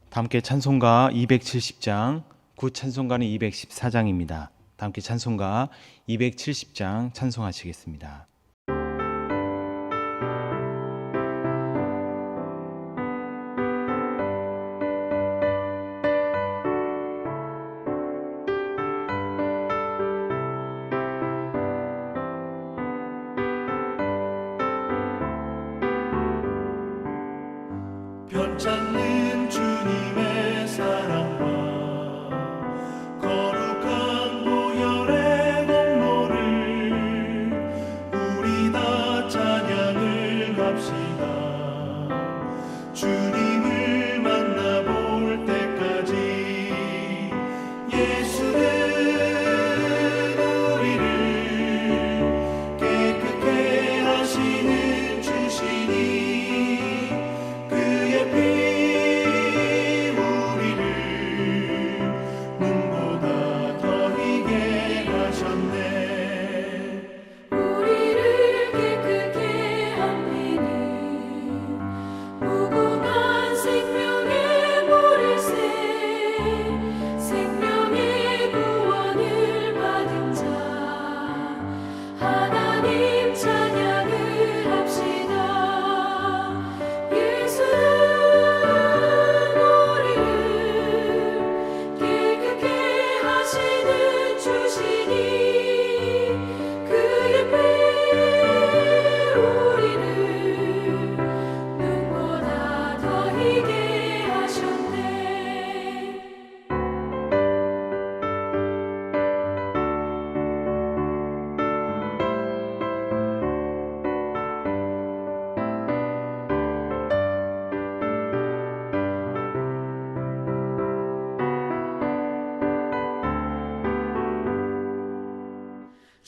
다 함께 찬송가 270장, 구 찬송가는 214장입니다. 다 함께 찬송가 270장 찬송하시겠습니다. 변찮는 주님의 사랑과 거룩한 보혈의 공로를 우리 다 찬양을 합시다. 주님을 만나볼 때까지 예수는 우리를 깨끗게 하시는 주시니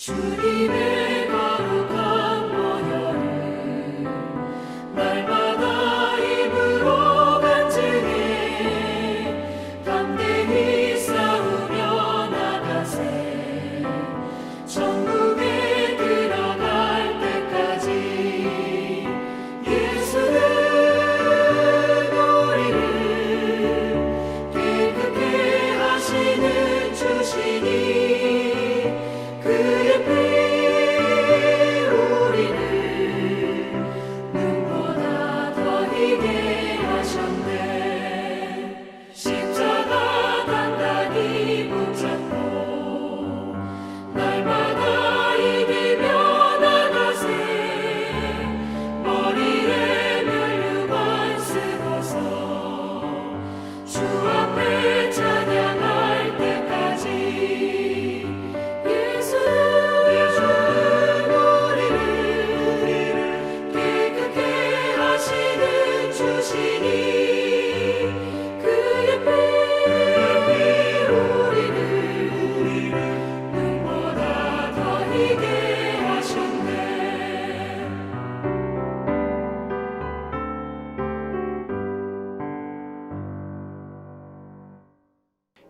주님의 거룩한 보혈을 날마다 입으로 간증해 담대히 싸우며 나가세. 천국에 들어갈 때까지 예수는 우리를 깨끗게 하시는 주시니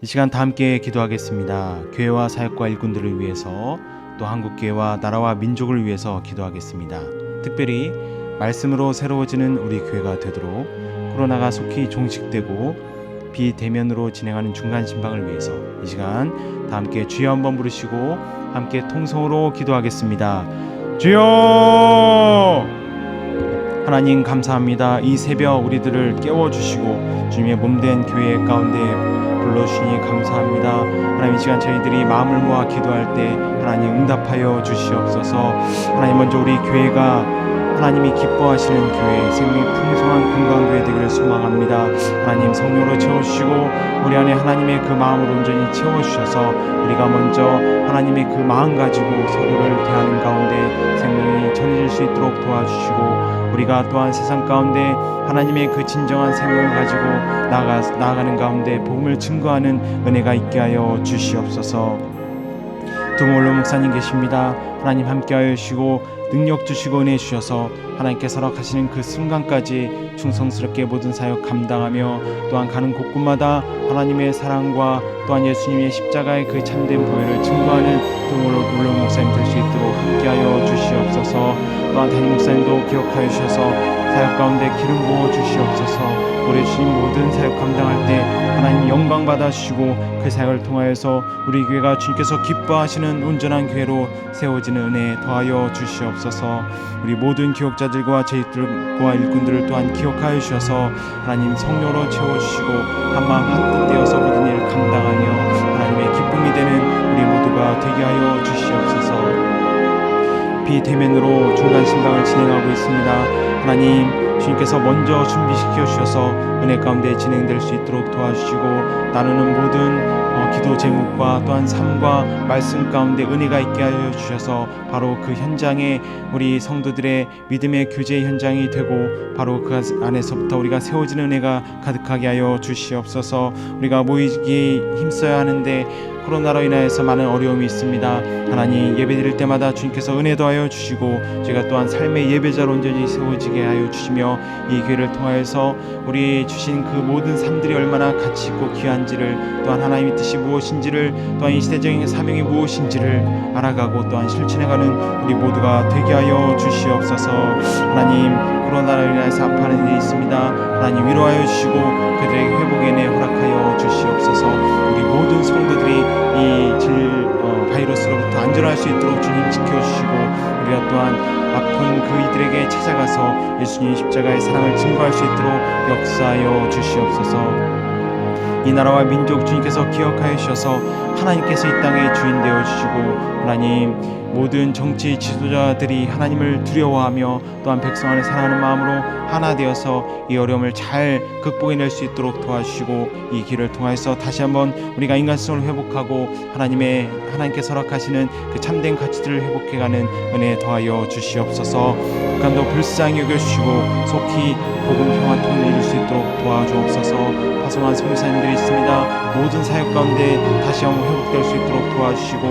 이 시간 다 함께 기도하겠습니다. 교회와 사역과 일꾼들을 위해서, 또 한국교회와 나라와 민족을 위해서 기도하겠습니다. 특별히 말씀으로 새로워지는 우리 교회가 되도록 코로나가 속히 종식되고 비대면으로 진행하는 중간 신방을 위해서 이 시간 다 함께 주여 한번 부르시고 함께 통성으로 기도하겠습니다. 주여! 하나님 감사합니다. 이 새벽 우리들을 깨워주시고 주님의 몸된 교회 가운데 불러주시니 감사합니다. 하나님, 이 시간 저희들이 마음을 모아 기도할 때 하나님 응답하여 주시옵소서. 하나님, 먼저 우리 교회가 하나님이 기뻐하시는 교회, 생명이 풍성한 건강교회 되기를 소망합니다. 하나님, 성령으로 채워주시고 우리 안에 하나님의 그 마음을 온전히 채워주셔서 우리가 먼저 하나님의 그 마음 가지고 서로를 대하는 가운데 생명이 전해질 수 있도록 도와주시고, 우리가 또한 세상 가운데 하나님의 그 진정한 생명을 가지고 나아가는 가운데 복음을 증거하는 은혜가 있게 하여 주시옵소서. 두물로 목사님 계십니다. 하나님 함께하여 주시고 능력 주시고 은혜 주셔서 하나님께서 허락하시는 그 순간까지 충성스럽게 모든 사역 감당하며 또한 가는 곳곳마다 하나님의 사랑과 또한 예수님의 십자가의 그 참된 보혈을 증거하는 두물로 목사님 될 수 있도록 함께하여 주시옵소서. 또한 담임 목사님도 기억하여 주셔서 사역 가운데 기름 부어 주시옵소서. 보내주신 모든 사역 감당할 때 하나님 영광 받아주시고 그 사역을 통하여서 우리 교회가 주님께서 기뻐하시는 온전한 교회로 세워지는 은혜 더하여 주시옵소서. 우리 모든 기억자들과 제자들과 일꾼들을 또한 기억하여 주셔서 하나님 성령으로 채워주시고 한마음 한뜻 되어서 모든 일을 감당하며 하나님의 기쁨이 되는 우리 모두가 되게 하여 주시옵소서. 비대면으로 중간 신방을 진행하고 있습니다. 하나님 주님께서 먼저 준비시켜 주셔서 은혜 가운데 진행될 수 있도록 도와주시고 나누는 모든 기도 제목과 또한 삶과 말씀 가운데 은혜가 있게 하여 주셔서 바로 그 현장에 우리 성도들의 믿음의 교제 현장이 되고 바로 그 안에서부터 우리가 세워지는 은혜가 가득하게 하여 주시옵소서. 우리가 모이기 힘써야 하는데 코로나로 인하여서 많은 어려움이 있습니다. 하나님 예배드릴 때마다 주님께서 은혜 더하여 주시고 저희가 또한 삶의 예배자로 온전히 세워지게 하여 주시며 이 기회를 통하여서 우리 주신 그 모든 삶들이 얼마나 가치 있고 귀한지를 또한 하나님의 뜻이 무엇인지를 또한 이 시대적인 사명이 무엇인지를 알아가고 또한 실천해가는 우리 모두가 되게 하여 주시옵소서. 하나님 코로나로 인해서 아파하는 일이 있습니다. 하나님 위로하여 주시고 그들에게 회복의 은혜 허락하여 주시옵소서. 우리 모든 성도들이 이 바이러스로부터 안전할 수 있도록 주님 지켜주시고 우리가 또한 아픈 그이들에게 찾아가서 예수님 십자가의 사랑을 증거할 수 있도록 역사하여 주시옵소서. 이 나라와 민족 주님께서 기억하여 주셔서 하나님께서 이 땅의 주인 되어 주시고 하나님 모든 정치 지도자들이 하나님을 두려워하며 또한 백성 안에 사랑하는 마음으로 하나 되어서 이 어려움을 잘 극복해낼 수 있도록 도와주시고 이 길을 통해서 다시 한번 우리가 인간성을 회복하고 하나님께서 허락하시는 그 참된 가치들을 회복해가는 은혜 더하여 주시옵소서. 북한도 불쌍히 여겨주시고 속히 복음 평화통일을 이룰 수 있도록 도와주옵소서. 파송한 선교사님들이 있습니다. 모든 사역 가운데 다시 한번 회복될 수 있도록 도와주시고 그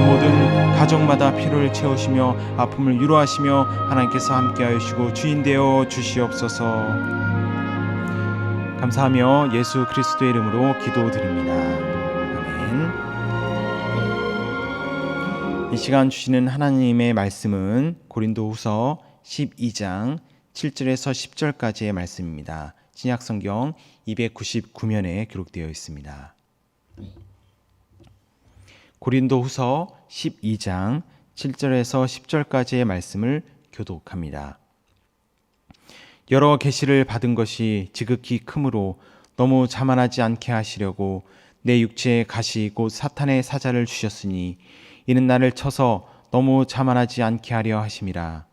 모든 가정마다 필요를 채우시며 아픔을 위로하시며 하나님께서 함께하여 주시고 주인 되어 주시옵소서. 감사하며 예수 그리스도의 이름으로 기도드립니다. 아멘. 이 시간 주시는 하나님의 말씀은 고린도후서 12장 7절에서 10절까지의 말씀입니다. 신약성경 299면에 기록되어 있습니다. 고린도후서 12장 7절에서 10절까지의 말씀을 교독합니다. 여러 계시를 받은 것이 지극히 크므로 너무 자만하지 않게 하시려고 내 육체에 가시 곧 사탄의 사자를 주셨으니 이는 나를 쳐서 너무 자만하지 않게 하려 하심이라.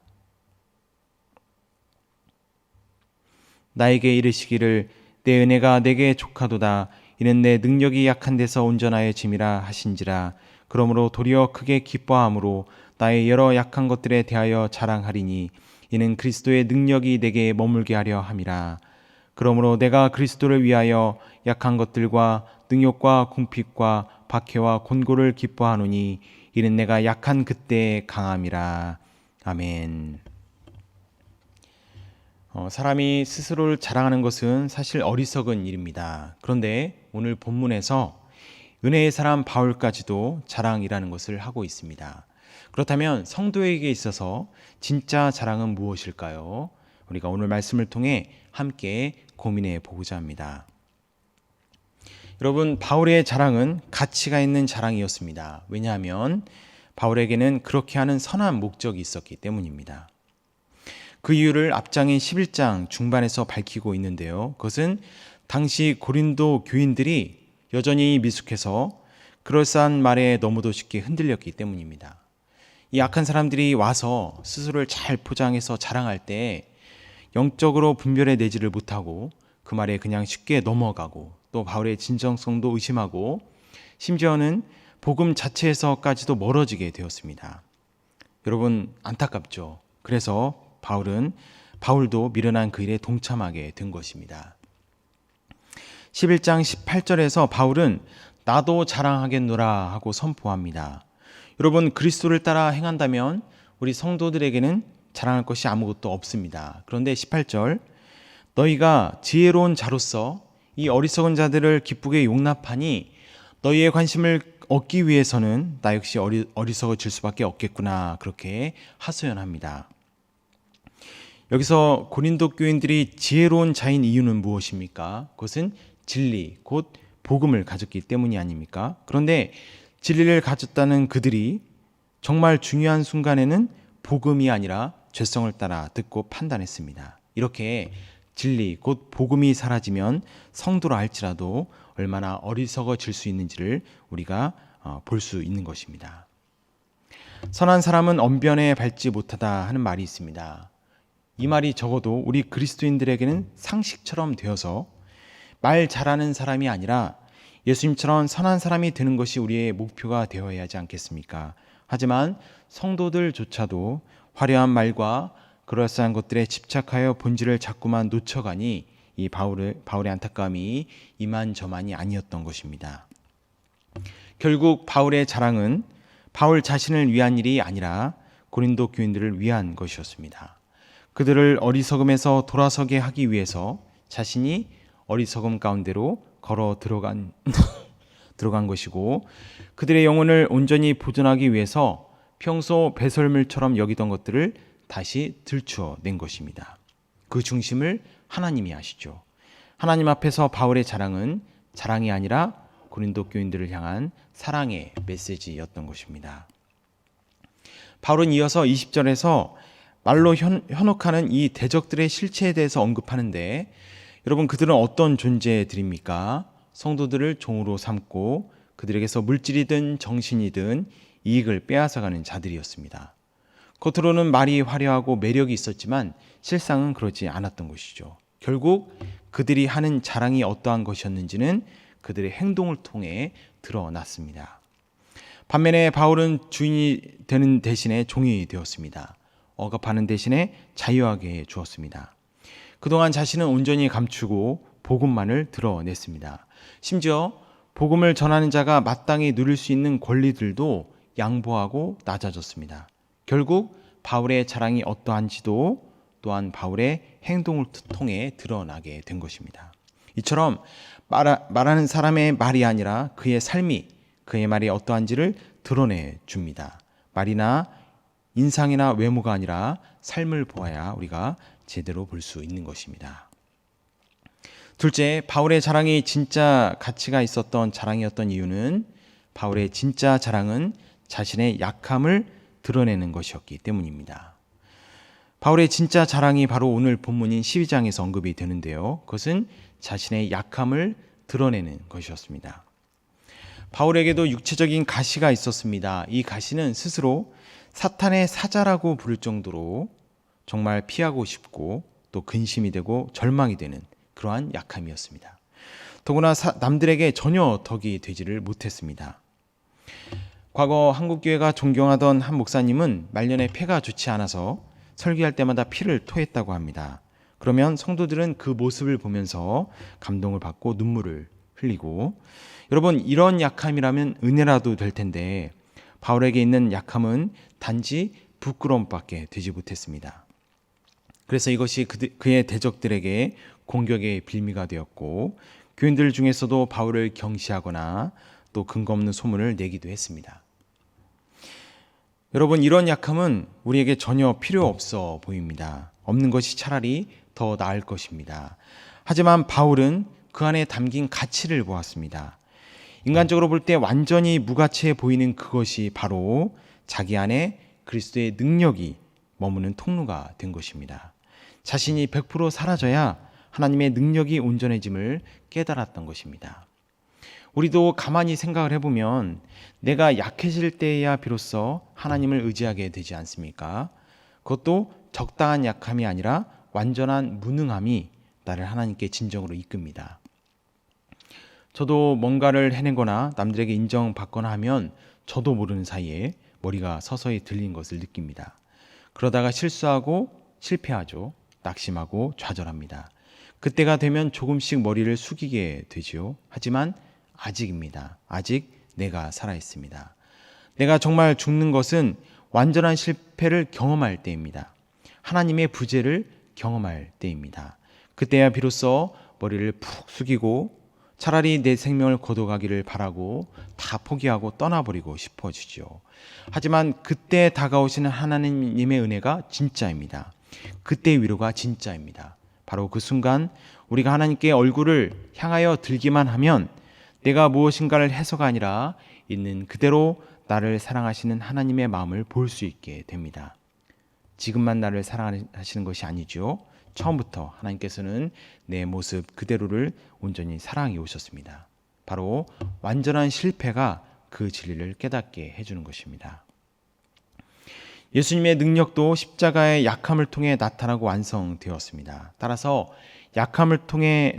나에게 이르시기를 내 은혜가 내게 족하도다. 이는 내 능력이 약한 데서 온전하여 짐이라 하신지라. 그러므로 도리어 크게 기뻐함으로 나의 여러 약한 것들에 대하여 자랑하리니 이는 그리스도의 능력이 내게 머물게 하려 함이라. 그러므로 내가 그리스도를 위하여 약한 것들과 능욕과 궁핍과 박해와 곤고를 기뻐하노니 이는 내가 약한 그때의 강함이라. 아멘. 사람이 스스로를 자랑하는 것은 사실 어리석은 일입니다. 그런데 오늘 본문에서 은혜의 사람 바울까지도 자랑이라는 것을 하고 있습니다. 그렇다면 성도에게 있어서 진짜 자랑은 무엇일까요? 우리가 오늘 말씀을 통해 함께 고민해 보고자 합니다. 여러분, 바울의 자랑은 가치가 있는 자랑이었습니다. 왜냐하면 바울에게는 그렇게 하는 선한 목적이 있었기 때문입니다. 그 이유를 앞장인 11장 중반에서 밝히고 있는데요. 그것은 당시 고린도 교인들이 여전히 미숙해서 그럴싸한 말에 너무도 쉽게 흔들렸기 때문입니다. 이 악한 사람들이 와서 스스로를 잘 포장해서 자랑할 때 영적으로 분별해 내지를 못하고 그 말에 그냥 쉽게 넘어가고 또 바울의 진정성도 의심하고 심지어는 복음 자체에서까지도 멀어지게 되었습니다. 여러분 안타깝죠. 그래서 바울도 미련한 그 일에 동참하게 된 것입니다. 11장 18절에서 바울은 나도 자랑하겠노라 하고 선포합니다. 여러분 그리스도를 따라 행한다면 우리 성도들에게는 자랑할 것이 아무것도 없습니다. 그런데 18절 너희가 지혜로운 자로서 이 어리석은 자들을 기쁘게 용납하니 너희의 관심을 얻기 위해서는 나 역시 어리석어질 수밖에 없겠구나 그렇게 하소연합니다. 여기서 고린도 교인들이 지혜로운 자인 이유는 무엇입니까? 그것은 진리, 곧 복음을 가졌기 때문이 아닙니까? 그런데 진리를 가졌다는 그들이 정말 중요한 순간에는 복음이 아니라 죄성을 따라 듣고 판단했습니다. 이렇게 진리, 곧 복음이 사라지면 성도라 할지라도 얼마나 어리석어질 수 있는지를 우리가 볼 수 있는 것입니다. 선한 사람은 언변에 밟지 못하다 하는 말이 있습니다. 이 말이 적어도 우리 그리스도인들에게는 상식처럼 되어서 말 잘하는 사람이 아니라 예수님처럼 선한 사람이 되는 것이 우리의 목표가 되어야 하지 않겠습니까? 하지만 성도들조차도 화려한 말과 그럴싸한 것들에 집착하여 본질을 자꾸만 놓쳐가니 이 바울의 안타까움이 이만저만이 아니었던 것입니다. 결국 바울의 자랑은 바울 자신을 위한 일이 아니라 고린도 교인들을 위한 것이었습니다. 그들을 어리석음에서 돌아서게 하기 위해서 자신이 어리석음 가운데로 걸어 들어간 것이고, 그들의 영혼을 온전히 보존하기 위해서 평소 배설물처럼 여기던 것들을 다시 들추어 낸 것입니다. 그 중심을 하나님이 아시죠. 하나님 앞에서 바울의 자랑은 자랑이 아니라 고린도 교인들을 향한 사랑의 메시지였던 것입니다. 바울은 이어서 20절에서 말로 현혹하는 이 대적들의 실체에 대해서 언급하는데, 여러분, 그들은 어떤 존재들입니까? 성도들을 종으로 삼고 그들에게서 물질이든 정신이든 이익을 빼앗아가는 자들이었습니다. 겉으로는 말이 화려하고 매력이 있었지만 실상은 그렇지 않았던 것이죠. 결국 그들이 하는 자랑이 어떠한 것이었는지는 그들의 행동을 통해 드러났습니다. 반면에 바울은 주인이 되는 대신에 종이 되었습니다. 억압하는 대신에 자유하게 해 주었습니다. 그동안 자신은 온전히 감추고 복음만을 드러냈습니다. 심지어 복음을 전하는 자가 마땅히 누릴 수 있는 권리들도 양보하고 낮아졌습니다. 결국 바울의 자랑이 어떠한지도 또한 바울의 행동을 통해 드러나게 된 것입니다. 이처럼 말하는 사람의 말이 아니라 그의 삶이, 그의 말이 어떠한지를 드러내 줍니다. 말이나 인상이나 외모가 아니라 삶을 보아야 우리가 제대로 볼 수 있는 것입니다. 둘째, 바울의 자랑이 진짜 가치가 있었던 자랑이었던 이유는 바울의 진짜 자랑은 자신의 약함을 드러내는 것이었기 때문입니다. 바울의 진짜 자랑이 바로 오늘 본문인 12장에서 언급이 되는데요. 그것은 자신의 약함을 드러내는 것이었습니다. 바울에게도 육체적인 가시가 있었습니다. 이 가시는 스스로 사탄의 사자라고 부를 정도로 정말 피하고 싶고 또 근심이 되고 절망이 되는 그러한 약함이었습니다. 더구나 남들에게 전혀 덕이 되지를 못했습니다. 과거 한국교회가 존경하던 한 목사님은 말년에 폐가 좋지 않아서 설교할 때마다 피를 토했다고 합니다. 그러면 성도들은 그 모습을 보면서 감동을 받고 눈물을 흘리고, 여러분, 이런 약함이라면 은혜라도 될 텐데 바울에게 있는 약함은 단지 부끄러움밖에 되지 못했습니다. 그래서 이것이 그의 대적들에게 공격의 빌미가 되었고, 교인들 중에서도 바울을 경시하거나 또 근거 없는 소문을 내기도 했습니다. 여러분, 이런 약함은 우리에게 전혀 필요 없어 보입니다. 없는 것이 차라리 더 나을 것입니다. 하지만 바울은 그 안에 담긴 가치를 보았습니다. 인간적으로 볼 때 완전히 무가치해 보이는 그것이 바로 자기 안에 그리스도의 능력이 머무는 통로가 된 것입니다. 자신이 100% 사라져야 하나님의 능력이 온전해짐을 깨달았던 것입니다. 우리도 가만히 생각을 해보면 내가 약해질 때야 비로소 하나님을 의지하게 되지 않습니까? 그것도 적당한 약함이 아니라 완전한 무능함이 나를 하나님께 진정으로 이끕니다. 저도 뭔가를 해내거나 남들에게 인정받거나 하면 저도 모르는 사이에 머리가 서서히 들린 것을 느낍니다. 그러다가 실수하고 실패하죠. 낙심하고 좌절합니다. 그때가 되면 조금씩 머리를 숙이게 되지요. 하지만 아직입니다. 아직 내가 살아있습니다. 내가 정말 죽는 것은 완전한 실패를 경험할 때입니다. 하나님의 부재를 경험할 때입니다. 그때야 비로소 머리를 푹 숙이고 차라리 내 생명을 거둬가기를 바라고 다 포기하고 떠나버리고 싶어지죠. 하지만 그때 다가오시는 하나님의 은혜가 진짜입니다. 그때의 위로가 진짜입니다. 바로 그 순간 우리가 하나님께 얼굴을 향하여 들기만 하면 내가 무엇인가를 해서가 아니라 있는 그대로 나를 사랑하시는 하나님의 마음을 볼 수 있게 됩니다. 지금만 나를 사랑하시는 것이 아니죠. 처음부터 하나님께서는 내 모습 그대로를 온전히 사랑해 오셨습니다. 바로 완전한 실패가 그 진리를 깨닫게 해주는 것입니다. 예수님의 능력도 십자가의 약함을 통해 나타나고 완성되었습니다. 따라서 약함을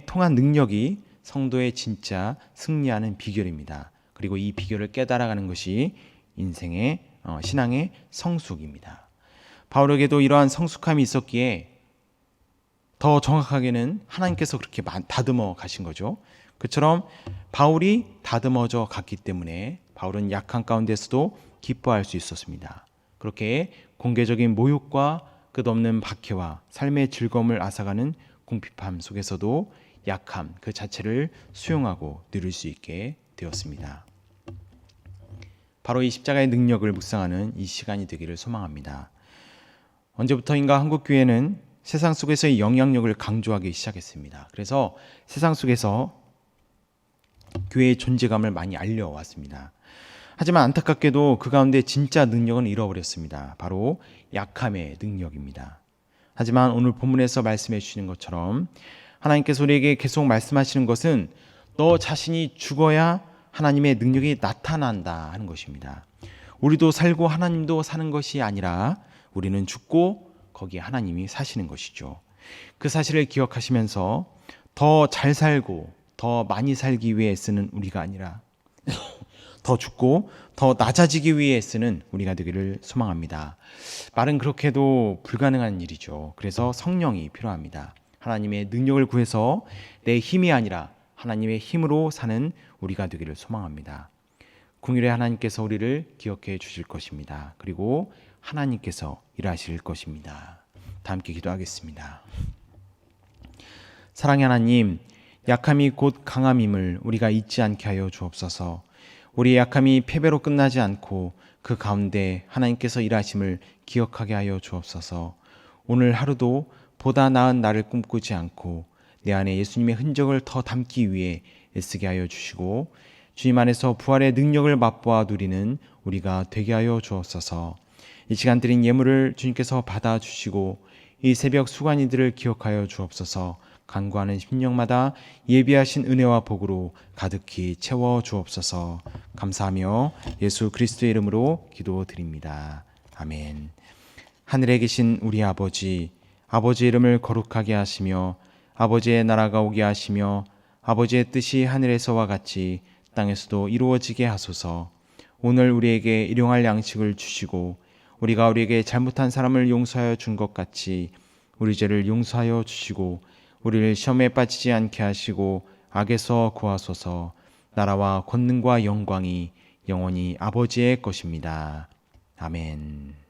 통한 능력이 성도의 진짜 승리하는 비결입니다. 그리고 이 비결을 깨달아가는 것이 인생의 신앙의 성숙입니다. 바울에게도 이러한 성숙함이 있었기에 더 정확하게는 하나님께서 그렇게 다듬어 가신 거죠. 그처럼 바울이 다듬어져 갔기 때문에 바울은 약한 가운데서도 기뻐할 수 있었습니다. 그렇게 공개적인 모욕과 끝없는 박해와 삶의 즐거움을 앗아가는 궁핍함 속에서도 약함 그 자체를 수용하고 누릴 수 있게 되었습니다. 바로 이 십자가의 능력을 묵상하는 이 시간이 되기를 소망합니다. 언제부터인가 한국교회는 세상 속에서의 영향력을 강조하기 시작했습니다. 그래서 세상 속에서 교회의 존재감을 많이 알려왔습니다. 하지만 안타깝게도 그 가운데 진짜 능력은 잃어버렸습니다. 바로 약함의 능력입니다. 하지만 오늘 본문에서 말씀해 주시는 것처럼 하나님께서 우리에게 계속 말씀하시는 것은 너 자신이 죽어야 하나님의 능력이 나타난다 하는 것입니다. 우리도 살고 하나님도 사는 것이 아니라 우리는 죽고 거기에 하나님이 사시는 것이죠. 그 사실을 기억하시면서 더 잘 살고 더 많이 살기 위해 쓰는 우리가 아니라 더 죽고 더 낮아지기 위해 쓰는 우리가 되기를 소망합니다. 말은 그렇게도 불가능한 일이죠. 그래서 성령이 필요합니다. 하나님의 능력을 구해서 내 힘이 아니라 하나님의 힘으로 사는 우리가 되기를 소망합니다. 긍휼의 하나님께서 우리를 기억해 주실 것입니다. 그리고 하나님께서 일하실 것입니다. 다 함께 기도하겠습니다. 사랑의 하나님, 약함이 곧 강함임을 우리가 잊지 않게 하여 주옵소서. 우리의 약함이 패배로 끝나지 않고 그 가운데 하나님께서 일하심을 기억하게 하여 주옵소서. 오늘 하루도 보다 나은 나를 꿈꾸지 않고 내 안에 예수님의 흔적을 더 담기 위해 애쓰게 하여 주시고 주님 안에서 부활의 능력을 맛보아 누리는 우리가 되게 하여 주옵소서. 이 시간 드린 예물을 주님께서 받아주시고 이 새벽 수고한 이들을 기억하여 주옵소서. 간구하는 심령마다 예비하신 은혜와 복으로 가득히 채워 주옵소서. 감사하며 예수 그리스도의 이름으로 기도드립니다. 아멘. 하늘에 계신 우리 아버지의 이름을 거룩하게 하시며 아버지의 나라가 오게 하시며 아버지의 뜻이 하늘에서와 같이 땅에서도 이루어지게 하소서. 오늘 우리에게 일용할 양식을 주시고 우리가 우리에게 잘못한 사람을 용서하여 준 것 같이 우리 죄를 용서하여 주시고 우리를 시험에 빠지지 않게 하시고 악에서 구하소서. 나라와 권능과 영광이 영원히 아버지의 것입니다. 아멘.